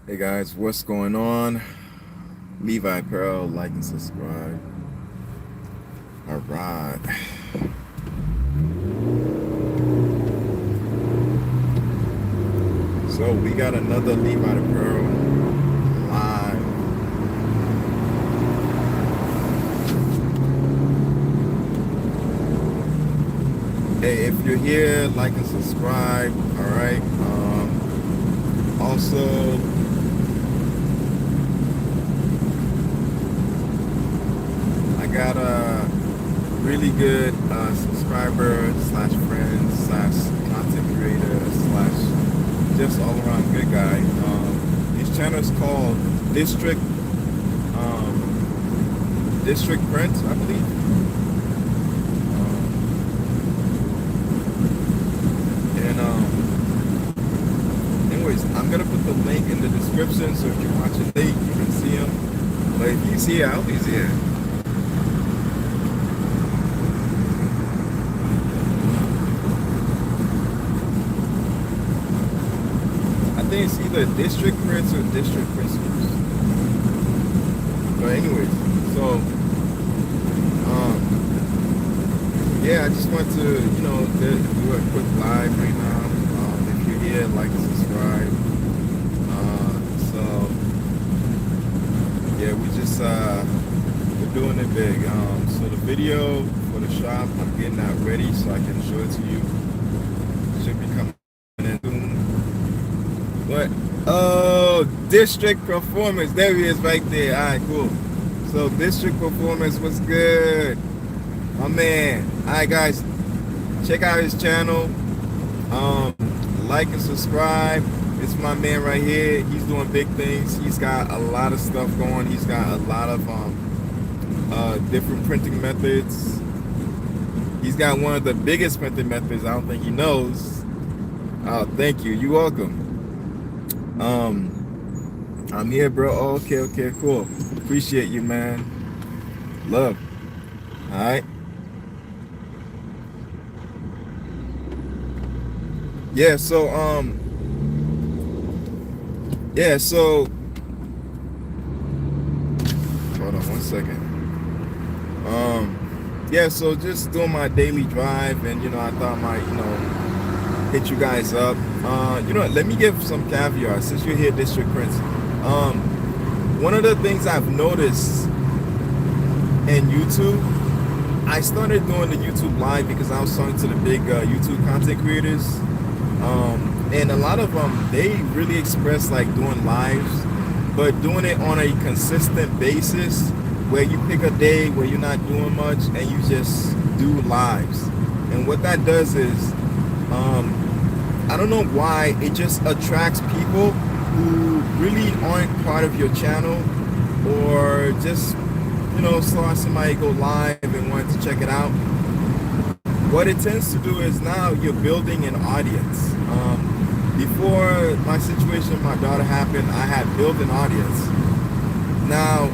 Hey guys, what's going on? Levi Pearl, like and subscribe. All right. So we got another Levi Pearl live. Hey, if you're here, like and subscribe. All right. Also, I got a really good subscriber slash friend slash content creator slash just all around good guy. His channel is called District Prince, I believe. Anyways, I'm gonna put the link in the description, so if you're watching late, you can see him. But if he's here, I hope he's here. I think it's either District Prince or District Principals. But anyways, so yeah, I just want to, do a quick live right now. If you're here, like and subscribe. So yeah, we're doing it big. So the video for the shop, I'm getting that ready so I can show it to you. Should be coming in soon. What? Oh, District Performance. There he is right there. All right, cool. So District Performance was good. My man. All right, guys. Check out his channel. Like and subscribe. It's my man right here. He's doing big things. He's got a lot of stuff going. He's got a lot of different printing methods. He's got one of the biggest printing methods I don't think he knows. Oh, thank you. You're welcome. I'm here, bro. Oh, okay, cool. Appreciate you, man. Love. All right. Yeah, so hold on one second. Yeah, so just doing my daily drive, and I thought I might, hit you guys up. Let me give some caveat since you're here, District Prince. One of the things I've noticed in YouTube, I started doing the YouTube live because I was talking to the big YouTube content creators. And a lot of them, they really express like doing lives, but doing it on a consistent basis where you pick a day where you're not doing much and you just do lives. And what that does is, I don't know why, it just attracts people who really aren't part of your channel, or just, saw somebody go live and wanted to check it out. What it tends to do is now you're building an audience. Before my situation with my daughter happened, I had built an audience. Now,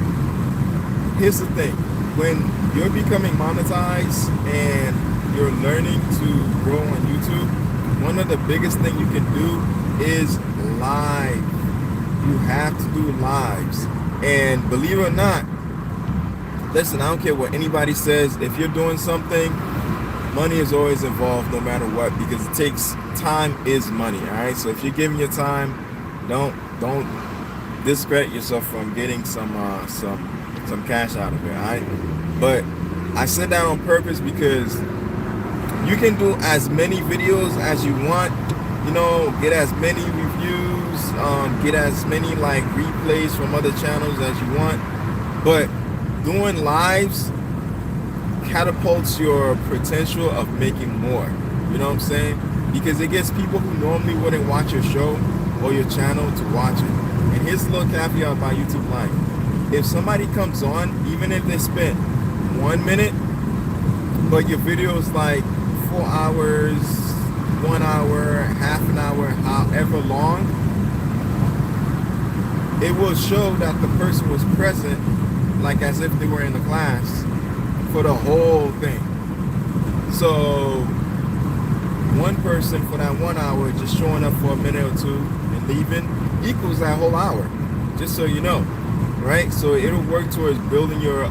here's the thing. When you're becoming monetized and you're learning to grow on YouTube, one of the biggest things you can do is live. You have to do lives. And believe it or not, listen, I don't care what anybody says. If you're doing something, money is always involved no matter what, because it takes time is money. All right, so if you're giving your time, don't discredit yourself from getting some cash out of it. All right, but I said that on purpose because you can do as many videos as you want, get as many reviews, get as many like replays from other channels as you want, but doing lives catapults your potential of making more. You know what I'm saying? Because it gets people who normally wouldn't watch your show or your channel to watch it. And here's a little caveat about YouTube Live. If somebody comes on, even if they spent 1 minute, but your video is like 4 hours, 1 hour, half an hour, however long, it will show that the person was present, like as if they were in the class, for the whole thing. So one person for that 1 hour just showing up for a minute or two and leaving equals that whole hour, just so you know, right? So it'll work towards building your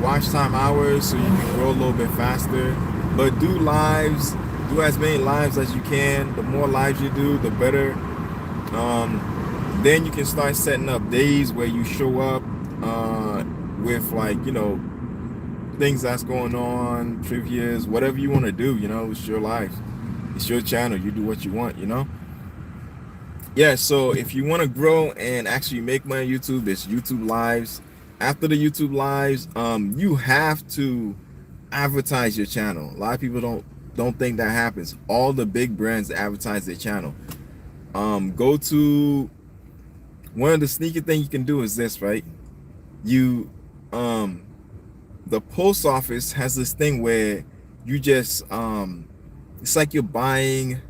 watch time hours so you can grow a little bit faster. But do lives, do as many lives as you can. The more lives you do, the better. Then you can start setting up days where you show up with, like, you know, things that's going on, trivias, whatever you want to do. You know, it's your life, it's your channel, you do what you want, you know. Yeah, so if you want to grow and actually make money on YouTube, there's YouTube lives. After the YouTube lives, you have to advertise your channel. A lot of people don't think that happens. All the big brands advertise their channel. Go to, one of the sneaky things you can do is this, right? You the post office has this thing where you just it's like you're buying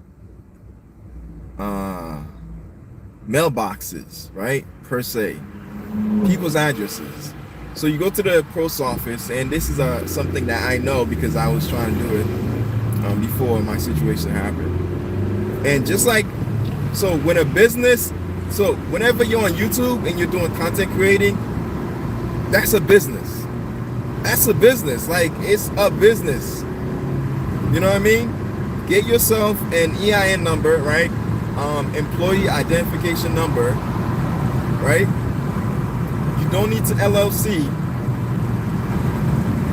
mailboxes, right? Per se, people's addresses. So you go to the post office, and this is something that I know because I was trying to do it before my situation happened. And just like, so when a business, so whenever you're on YouTube and you're doing content creating, that's a business. That's a business. Like, it's a business. You know what I mean? Get yourself an EIN number, right? Employee identification number, right? You don't need to LLC,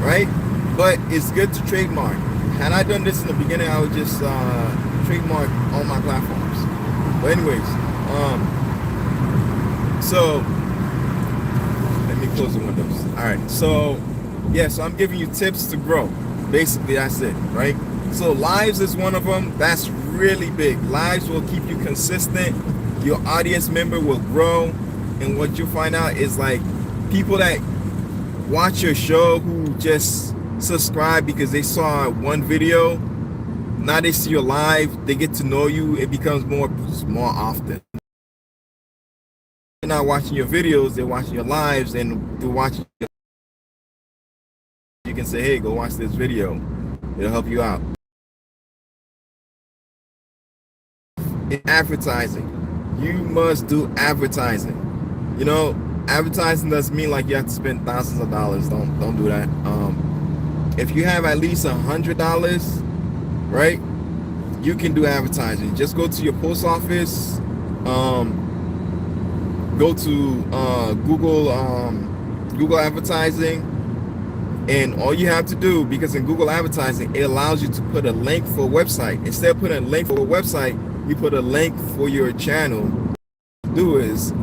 right? But it's good to trademark. Had I done this in the beginning, I would just trademark all my platforms. But anyways, so let me close the windows. All right, so yeah, so I'm giving you tips to grow. Basically, that's it, right? So lives is one of them. That's really big. Lives will keep you consistent. Your audience member will grow, and what you'll find out is, like, people that watch your show who just subscribe because they saw one video, now they see your live, they get to know you. It becomes more often. They're not watching your videos, they're watching your lives, and they're watching. You can say, hey, go watch this video. It'll help you out. In advertising, you must do advertising. You know, advertising doesn't mean like you have to spend thousands of dollars. Don't do that. If you have at least $100, right, you can do advertising. Just go to your post office, go to Google advertising, and all you have to do, because in Google advertising it allows you to put a link for a website. Instead of putting a link for a website, you put a link for your channel. What you do is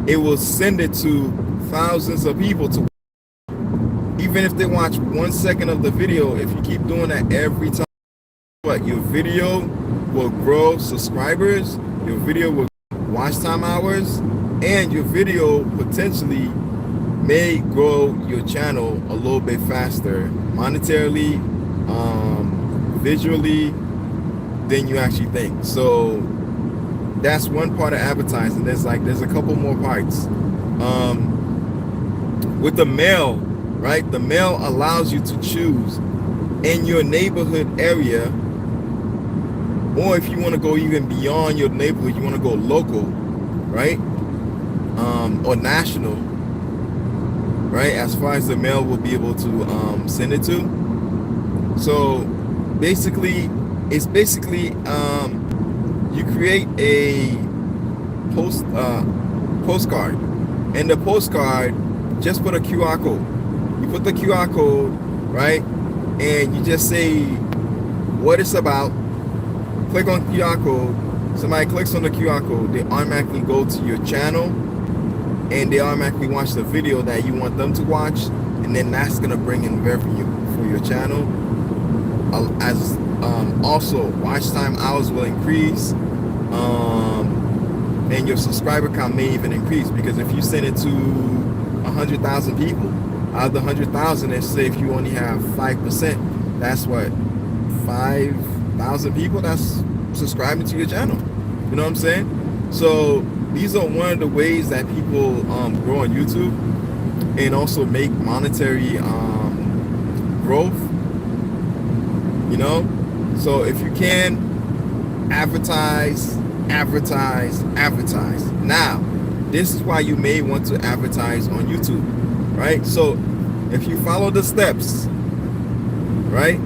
it will send it to thousands of people to, even if they watch 1 second of the video. If you keep doing that every time, what, your video will grow subscribers, your video will watch time hours, and your video potentially may grow your channel a little bit faster monetarily, visually, than you actually think. So that's one part of advertising. There's a couple more parts. With the mail, right? The mail allows you to choose in your neighborhood area, or if you want to go even beyond your neighborhood, you want to go local, right? Or national, right? As far as the mail will be able to send it to. So basically, it's basically you create a postcard, and the postcard, just put a QR code. You put the QR code, right, and you just say what it's about. Click on QR code. Somebody clicks on the QR code, they automatically go to your channel, and they automatically watch the video that you want them to watch, and then that's gonna bring in revenue for your channel. As also, watch time hours will increase, and your subscriber count may even increase, because if you send it to 100,000 people, out of the 100,000, let's say if you only have 5%, that's what, 5,000 people that's subscribing to your channel. You know what I'm saying? So these are one of the ways that people grow on YouTube and also make monetary growth. You know, So if you can, advertise, advertise, advertise. Now, this is why you may want to advertise on YouTube, right? So if you follow the steps, right?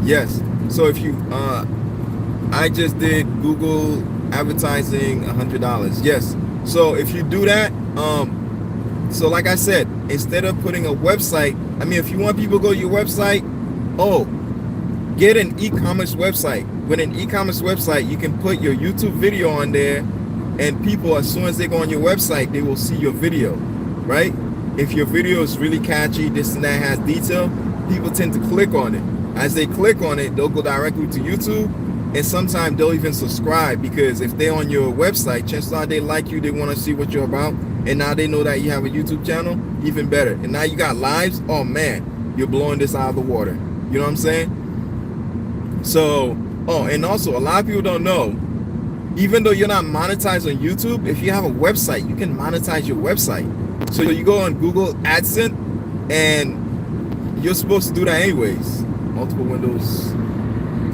Yes. So if you, I just did Google advertising $100. Yes. So if you do that, so like I said, instead of putting a website, I mean, if you want people to go to your website, get an e-commerce website. With an e-commerce website, you can put your YouTube video on there, and people, as soon as they go on your website, they will see your video, right? If your video is really catchy, this and that, has detail, people tend to click on it. As they click on it, they'll go directly to YouTube, and sometimes they'll even subscribe, because if they're on your website, chances are they like you, they want to see what you're about, and now they know that you have a YouTube channel, even better. And now you got lives, oh man, you're blowing this out of the water. You know what I'm saying? So, and also, a lot of people don't know, even though you're not monetized on YouTube, if you have a website, you can monetize your website. So you go on Google AdSense, and you're supposed to do that anyways. Multiple windows,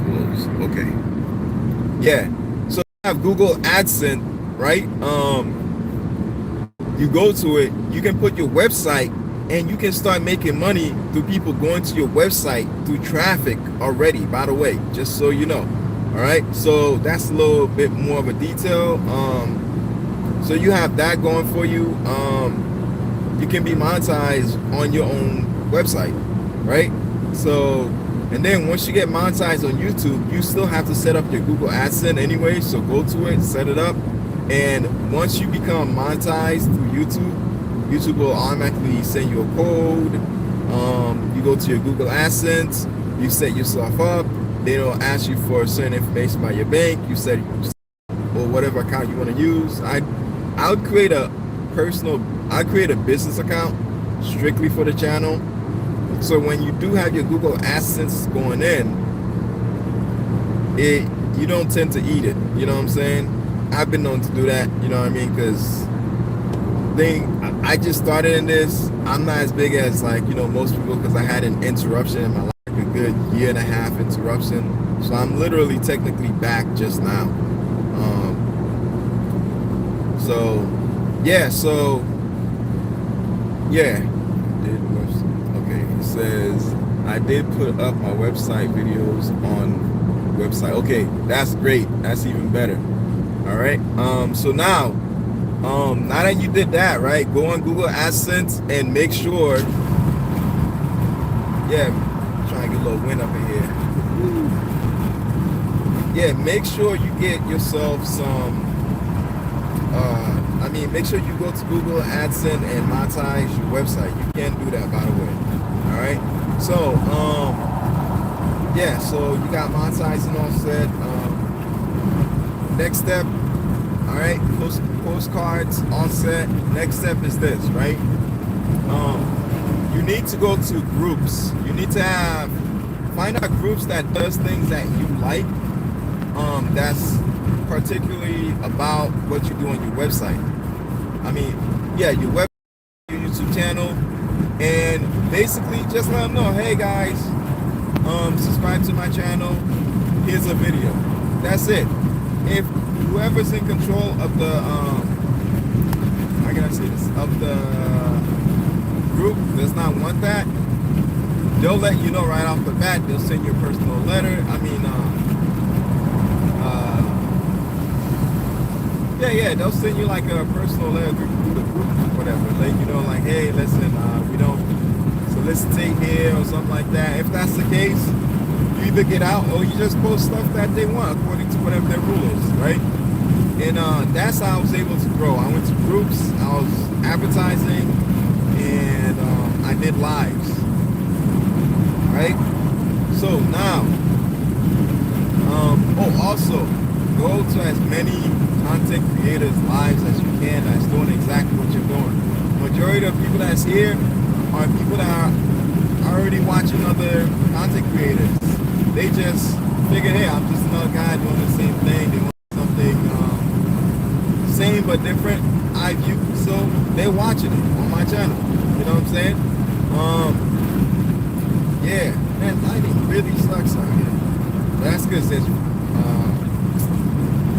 close, okay. Yeah, so you have Google AdSense, right? You go to it, you can put your website, and you can start making money through people going to your website through traffic already, by the way, just so you know. All right, so that's a little bit more of a detail. So you have that going for you. You can be monetized on your own website, right? So, and then once you get monetized on YouTube, you still have to set up your Google AdSense anyway. So go to it, set it up, and once you become monetized through YouTube, YouTube will automatically send you a code. You go to your Google AdSense, you set yourself up. They don't ask you for certain information about your bank. You set or whatever account you want to use. I would create a business account strictly for the channel. So when you do have your Google AdSense going in, you don't tend to eat it. You know what I'm saying? I've been known to do that. You know what I mean? Because I just started in this. I'm not as big as most people, because I had an interruption in my life. A good year and a half interruption, so I'm literally technically back just now. Okay, it says I did put up my website videos on website. Okay, that's great, that's even better. All right, so now that you did that, right, go on Google AdSense and make sure, trying to get a little wind up in here. Yeah, make sure you get yourself some, make sure you go to Google AdSense and monetize your website. You can do that, by the way. All right. So, so you got monetizing all set. Next step, all right, postcards all set. Next step is this, right? You need to go to groups. You need to find out groups that does things that you like. That's particularly about what you do on your website. Your website, your YouTube channel, and basically just let them know, hey guys, subscribe to my channel. Here's a video. That's it. If whoever's in control of the, of the group does not want that, they'll let you know right off the bat. They'll send you a personal letter. They'll send you like a personal letter through the group or whatever, let you know, like, hey, listen, we don't solicitate here or something like that. If that's the case, you either get out or you just post stuff that they want according to whatever their rule is, right? And that's how I was able to grow. I went to groups, I was advertising, and I did lives, right? So now, also go to as many content creators lives as you can that's doing exactly what you're doing. Majority of people that's here are people that are already watching other content creators. They just figured, hey, I'm just another guy doing the same thing. They want something same but different eye view, so they're watching it on my channel. You know what I'm saying? Yeah, man, lighting really sucks out here. That's because there's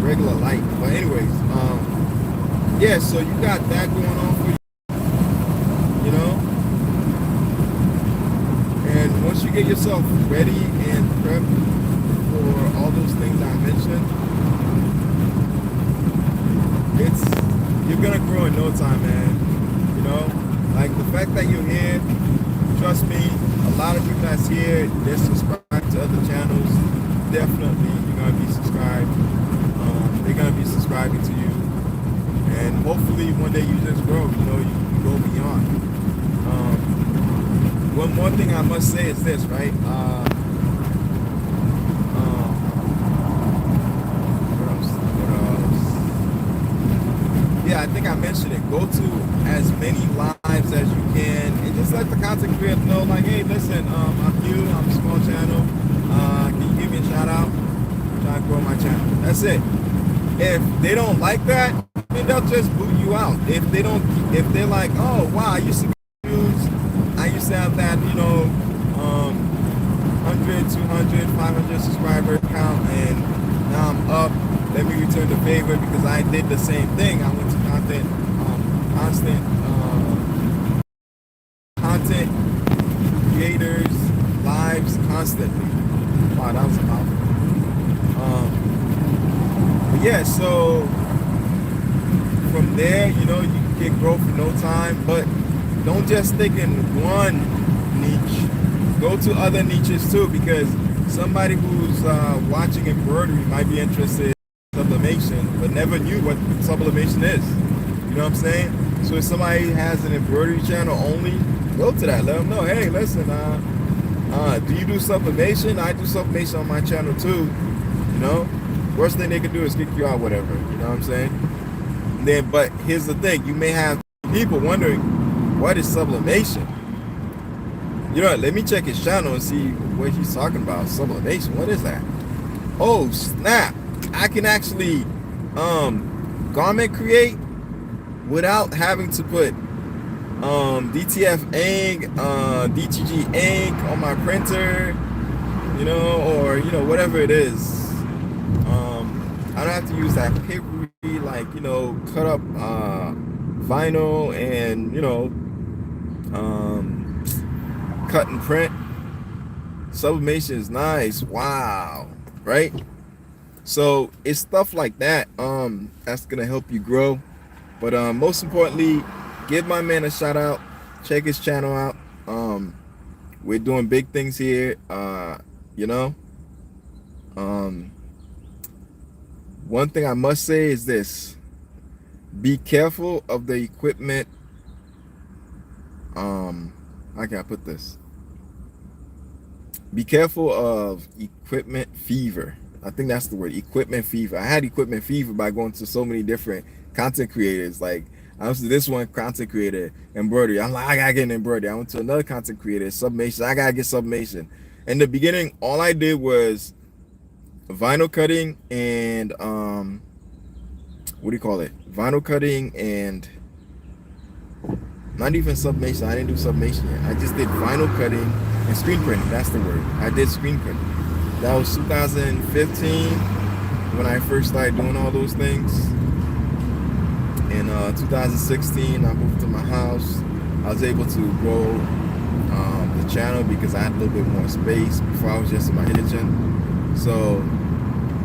regular light. But anyways, yeah, so you got that going on for you, you know? And once you get yourself ready and prepped for all those things I mentioned, you're gonna grow in no time, man. You know, like the fact that you're here, trust me, a lot of people that's here, they're subscribed to other channels. Definitely, you're gonna be subscribed. They're gonna be subscribing to you, and hopefully one day you just grow. You know, you can go beyond. One more thing I must say is this, right? What else? Yeah, I think I mentioned it. Go to as many lives as you can, and just let the content creator know, like, hey, listen, I'm new, I'm a small channel. Can you give me a shout out? I'm trying to grow my channel. That's it. If they don't like that, then they'll just boot you out. If they're like, oh wow, I used to get views, I used to have that, 100, 200, 500 subscriber count, and now I'm up. Let me return the favor because I did the same thing. I went to content creators lives constantly. Wow, that was a mouthful. But yeah, so from there, you can get growth in no time. But don't just stick in one niche. Go to other niches too, because somebody who's watching embroidery might be interested in sublimation, but never knew what sublimation is. You know what I'm saying? So if somebody has an embroidery channel only, go to that. Let them know, hey, listen, do you do sublimation? I do sublimation on my channel too. Worst thing they can do is kick you out, whatever. You know what I'm saying? And then, but here's the thing: you may have people wondering, what is sublimation? Let me check his channel and see what he's talking about. Sublimation, what is that? Oh snap! I can actually garment create without having to put DTF ink, DTG ink on my printer, or whatever it is. I don't have to use that papery, cut up vinyl and cut and print. Sublimation is nice. Wow, right? So it's stuff like that that's gonna help you grow. But most importantly, give my man a shout out. Check his channel out. We're doing big things here. One thing I must say is this: be careful of the equipment. How can I put this? Be careful of equipment fever. I think that's the word, equipment fever. I had equipment fever by going to so many different content creators. Like, I was to this one content creator, embroidery. I'm like, I gotta get an embroidery. I went to another content creator, sublimation. I gotta get sublimation. In the beginning, all I did was vinyl cutting and vinyl cutting and not even sublimation. I didn't do sublimation yet. I just did vinyl cutting and screen printing. That's the word. I did screen printing. That was 2015 when I first started doing all those things. In 2016, I moved to my house. I was able to grow the channel because I had a little bit more space. Before, I was just in my kitchen. So, all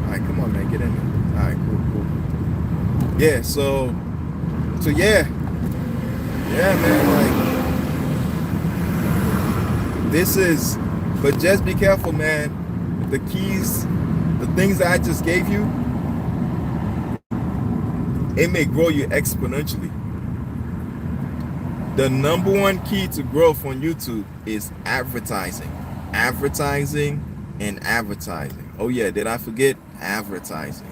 right, come on, man, get in there. All right, cool. Yeah, so yeah, man, like, this is, but just be careful, man. The keys, the things that I just gave you, it may grow you exponentially. The number one key to growth on YouTube is advertising. Advertising and advertising. Oh yeah, did I forget advertising?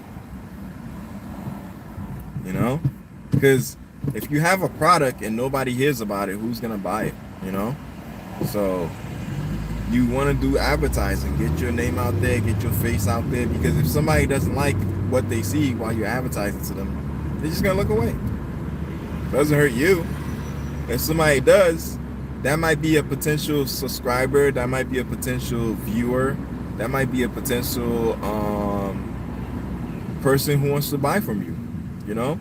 Because if you have a product and nobody hears about it, who's gonna buy it? So you want to do advertising. Get your name out there, get your face out there, because if somebody doesn't like what they see while you're advertising to them, they're just gonna look away. Doesn't hurt you. If somebody does, that might be a potential subscriber, that might be a potential viewer, that might be a potential person who wants to buy from you, you know?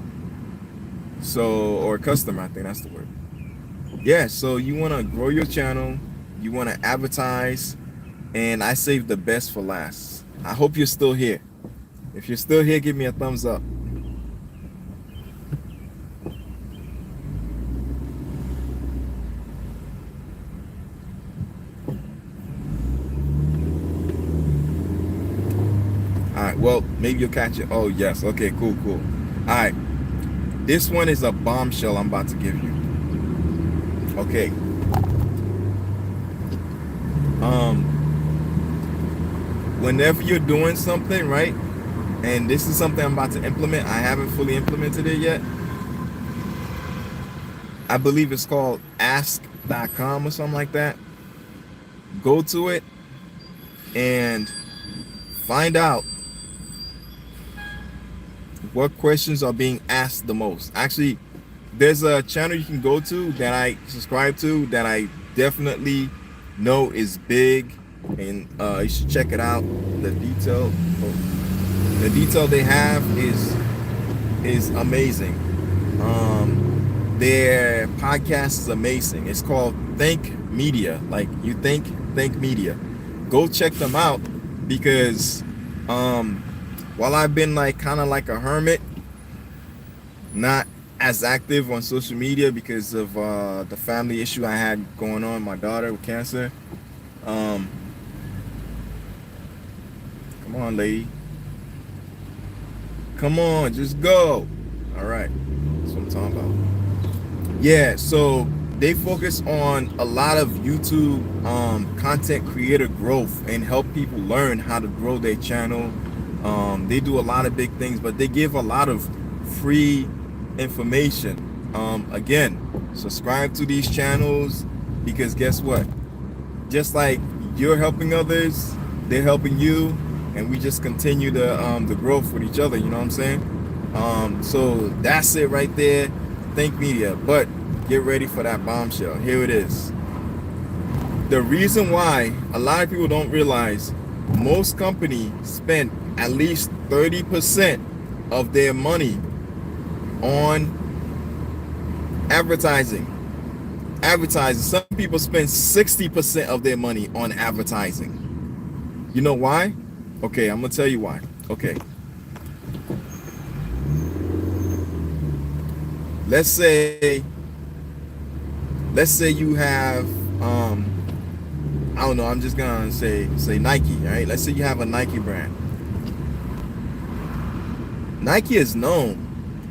So, or customer, I think that's the word. Yeah, so you want to grow your channel, you want to advertise, and I saved the best for last. I hope you're still here. If you're still here, give me a thumbs up. All right, well, maybe you'll catch it. Oh, yes. Okay, cool. All right. This one is a bombshell I'm about to give you. Okay. Whenever you're doing something, right? And this is something I'm about to implement. I haven't fully implemented it yet. I believe it's called ask.com or something like that. Go to it and find out what questions are being asked the most. Actually, there's a channel you can go to that I subscribe to that I definitely know is big, and you should check it out. The detail they have is amazing. Their podcast is amazing. It's called Think Media. Like you think Media. Go check them out, because while I've been like kind of like a hermit, not as active on social media because of the family issue I had going on, my daughter with cancer. Come on, lady. Come on, just go. All right, that's what I'm talking about. Yeah, so they focus on a lot of YouTube content creator growth and help people learn how to grow their channel. They do a lot of big things, but they give a lot of free information. Again, subscribe to these channels, because guess what? Just like you're helping others, they're helping you, and we just continue the growth with each other. You know what I'm saying? So that's it right there. Think Media. But get ready for that bombshell. Here it is. The reason why a lot of people don't realize, most companies spend at least 30% of their money on advertising. Some people spend 60% of their money on advertising. You know why? Okay, I'm gonna tell you why. Okay. Let's say you have I don't know, I'm just gonna say Nike, right? Let's say you have a Nike brand. Nike is known.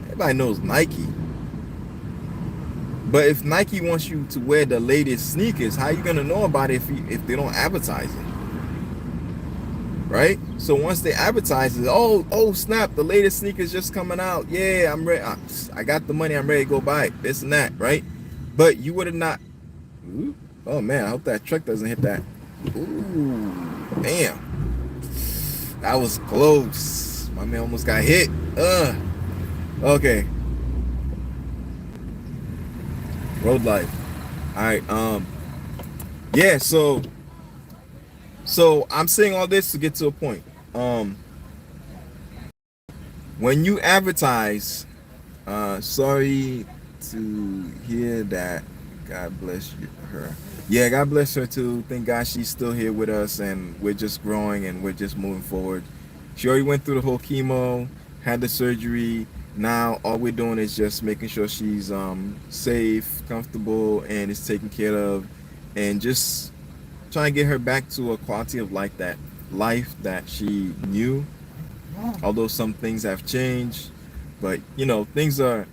Everybody knows Nike. But if Nike wants you to wear the latest sneakers, how are you gonna know about it if they don't advertise it? Right? So once they advertise it, oh snap, the latest sneakers just coming out. Yeah, I'm ready. I got the money, I'm ready to go buy it. This and that, right? But you would have not. Ooh, oh man, I hope that truck doesn't hit that. Ooh, damn. That was close. My man almost got hit. Okay. Road life. All right. Yeah. So I'm saying all this to get to a point. When you advertise, sorry to hear that. God bless her. Yeah, God bless her too. Thank God she's still here with us, and we're just growing and we're just moving forward. She already went through the whole chemo, had the surgery. Now all we're doing is just making sure she's safe, comfortable, and is taken care of, and just trying to get her back to a quality of life that she knew. Although some things have changed, but you know, things are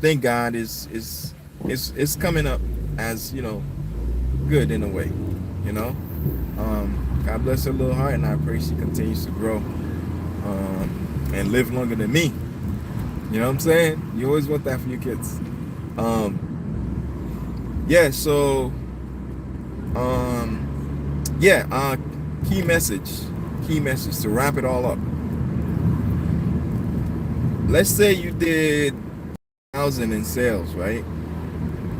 thank God is coming up as, you know, good in a way, you know. God bless her little heart, and I pray she continues to grow and live longer than me. You know what I'm saying? You always want that for your kids. Yeah, so key message to wrap it all up. Let's say you did 1,000 in sales, right?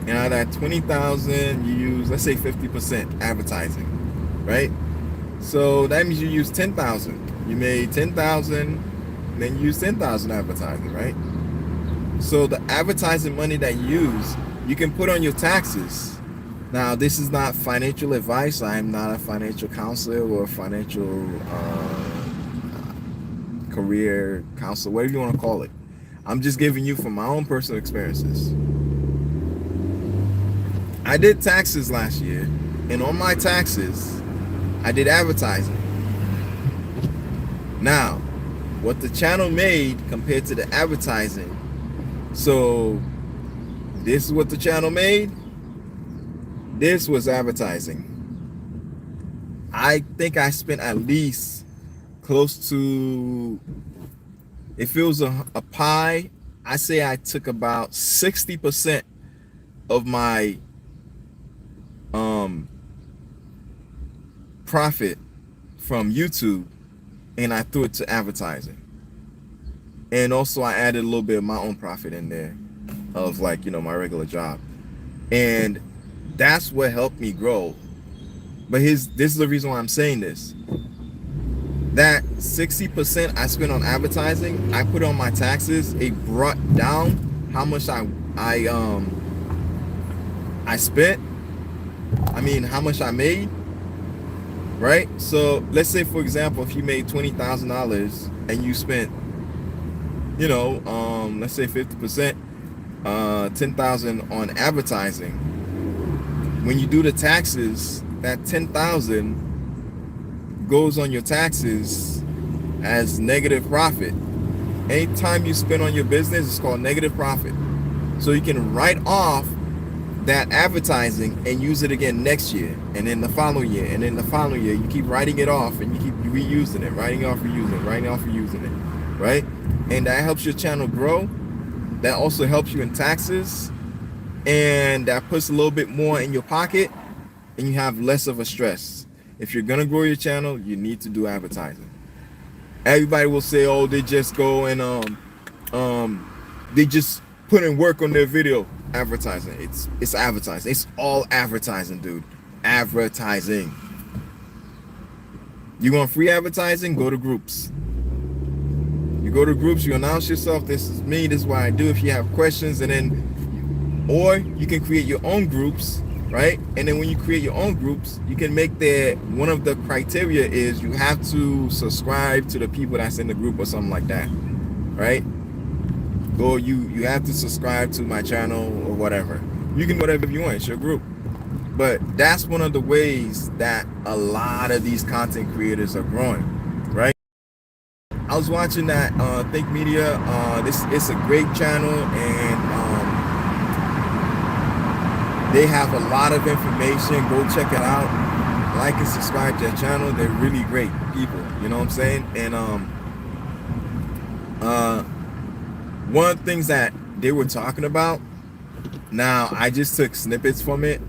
and out of that 20,000, you use, let's say 50% advertising, right? So that means you use 10,000. You made 10,000, then you use 10,000 advertising, right? So the advertising money that you use, you can put on your taxes. Now, this is not financial advice. I am not a financial counselor or a financial career counselor, whatever you want to call it. I'm just giving you from my own personal experiences. I did taxes last year, and on my taxes, I did advertising. Now, what the channel made compared to the advertising, so this is what the channel made. This was advertising. I think I spent at least close to, if it was a pie, I say I took about 60% of my profit from YouTube, and I threw it to advertising. And also I added a little bit of my own profit in there of, like, you know, my regular job. And that's what helped me grow. But this is the reason why I'm saying this. That 60% I spent on advertising, I put on my taxes. It brought down how much I spent. I mean, how much I made, right? So let's say, for example, if you made $20,000 and you spent, you know, let's say 50%, 10,000 on advertising. When you do the taxes, that 10,000 goes on your taxes as negative profit. Anytime you spend on your business, it's called negative profit. So you can write off that advertising and use it again next year, and then the following year, and then the following year. You keep writing it off, and you keep reusing it, writing off, reusing it, writing off, reusing it, right? And that helps your channel grow. That also helps you in taxes, and that puts a little bit more in your pocket, and you have less of a stress. If you're gonna grow your channel, you need to do advertising. Everybody will say, oh, they just go and they just put in work on their video. Advertising. It's advertising. It's all advertising, dude. Advertising. You want free advertising? Go to groups. You go to groups, you announce yourself. This is me, this is what I do. If you have questions, and then, or you can create your own groups, right? And then when you create your own groups, you can make one of the criteria is you have to subscribe to the people that's in the group or something like that, right? Or you have to subscribe to my channel or whatever. You can whatever you want, it's your group. But that's one of the ways that a lot of these content creators are growing, right? I was watching that Think Media. It's a great channel, and they have a lot of information. Go check it out. Like and subscribe to their channel. They're really great people. You know what I'm saying? And one of the things that they were talking about, now I just took snippets from it.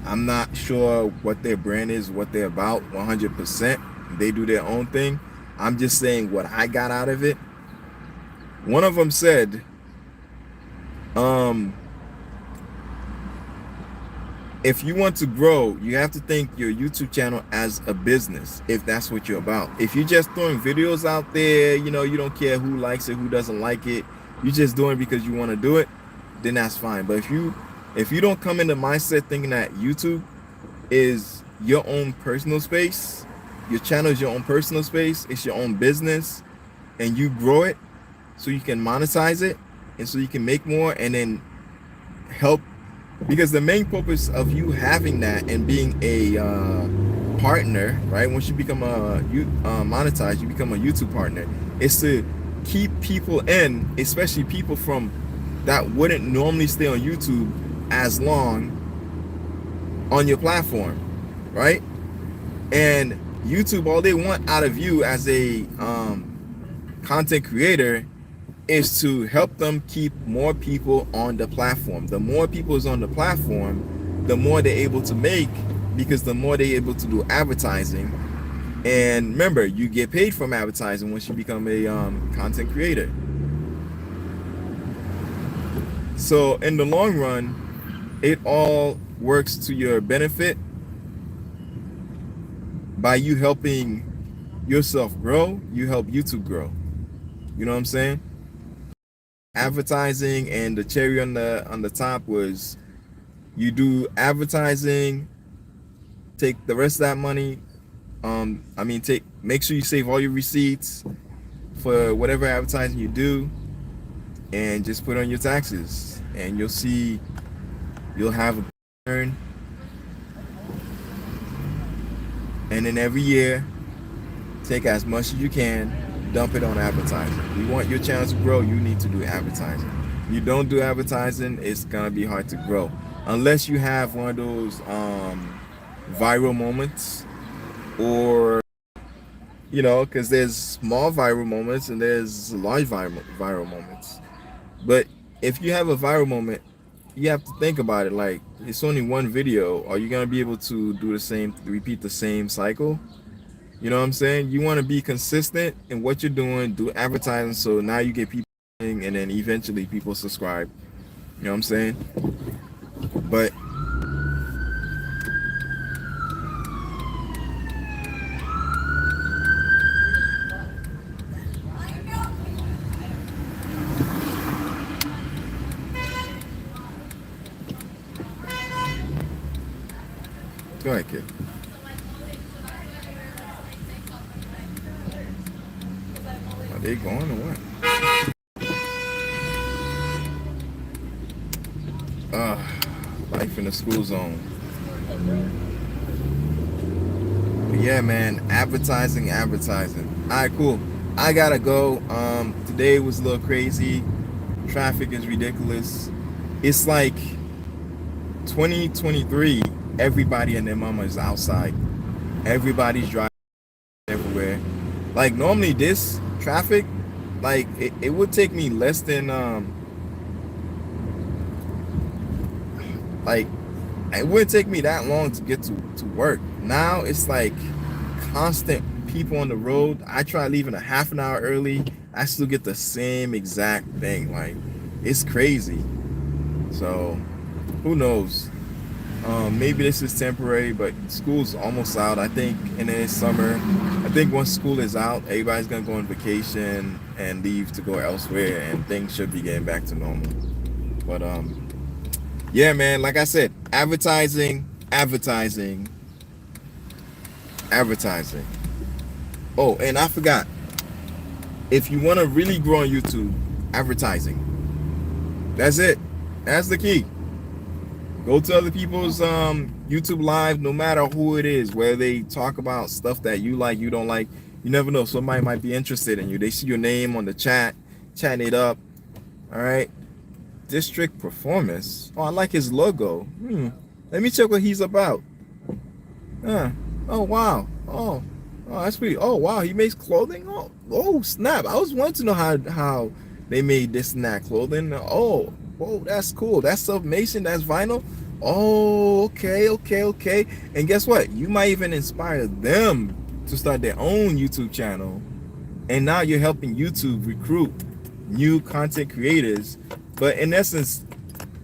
I'm not sure what their brand is, what they're about 100%. They do their own thing. I'm just saying what I got out of it. One of them said, if you want to grow, you have to think your YouTube channel as a business, if that's what you're about. If you're just throwing videos out there, you know, you don't care who likes it, who doesn't like it, you're just doing it because you want to do it, then that's fine. But if you don't come in the mindset thinking that YouTube is your own personal space, your channel is your own personal space, it's your own business, and you grow it so you can monetize it and so you can make more and then help. Because the main purpose of you having that and being a partner, right? Once you become monetized, you become a YouTube partner. Is to keep people in, especially people from that wouldn't normally stay on YouTube as long on your platform, right? And YouTube, all they want out of you as a content creator is to help them keep more people on the platform. The more people is on the platform, the more they're able to make, because the more they're able to do advertising. And remember, you get paid from advertising once you become a content creator. So in the long run, it all works to your benefit by you helping yourself grow. You help YouTube grow. You know what I'm saying? Advertising, and the cherry on the top was you do advertising, take the rest of that money. Make sure you save all your receipts for whatever advertising you do, and just put on your taxes, and you'll see you'll have a return. And then every year, take as much as you can, dump it on advertising. You want your channel to grow, you need to do advertising. If you don't do advertising, it's gonna be hard to grow unless you have one of those viral moments, or because there's small viral moments and there's large viral moments. But if you have a viral moment, you have to think about it like it's only one video. Are you gonna be able to do repeat the same cycle? You know what I'm saying? You want to be consistent in what you're doing, do advertising, so now you get people, and then eventually people subscribe. You know what I'm saying? But go ahead, kid. Are they going or what? Life in the school zone. But yeah, man, advertising. All right, cool. I gotta go. Today was a little crazy. Traffic is ridiculous. It's like 2023. Everybody and their mama is outside. Everybody's driving everywhere. Like normally this traffic, like it would take me less than like it wouldn't take me that long to get to work. Now it's like constant people on the road. I try leaving a half an hour early, I still get the same exact thing. Like it's crazy. So who knows? Maybe this is temporary, but school's almost out, I think, and then it's summer. I think once school is out, everybody's gonna go on vacation and leave to go elsewhere, and things should be getting back to normal. But yeah, man, like I said, advertising. Oh, and I forgot, if you want to really grow on YouTube, advertising. That's it. That's the key. Go to other people's YouTube live, no matter who it is, where they talk about stuff that you like, you don't like. You never know, somebody might be interested in you. They see your name on the chatting it up. All right. District Performance. Oh, I like his logo. Let me check what he's about. Oh wow. Oh, that's pretty. Oh wow, he makes clothing. Oh snap. I was wanting to know how they made this and that clothing. Oh, whoa, that's cool. That's submation. That's vinyl. Oh, okay. And guess what? You might even inspire them to start their own YouTube channel. And now you're helping YouTube recruit new content creators. But in essence,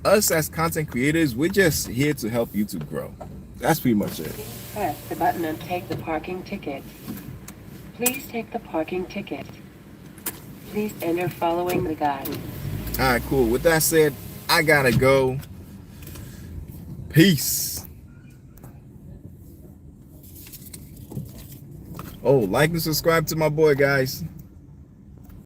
us as content creators, we're just here to help YouTube grow. That's pretty much it. Press the button and take the parking ticket. Please take the parking ticket. Please enter following the guide. All right, cool. With that said, I gotta go. Peace. Oh, like and subscribe to my boy, guys.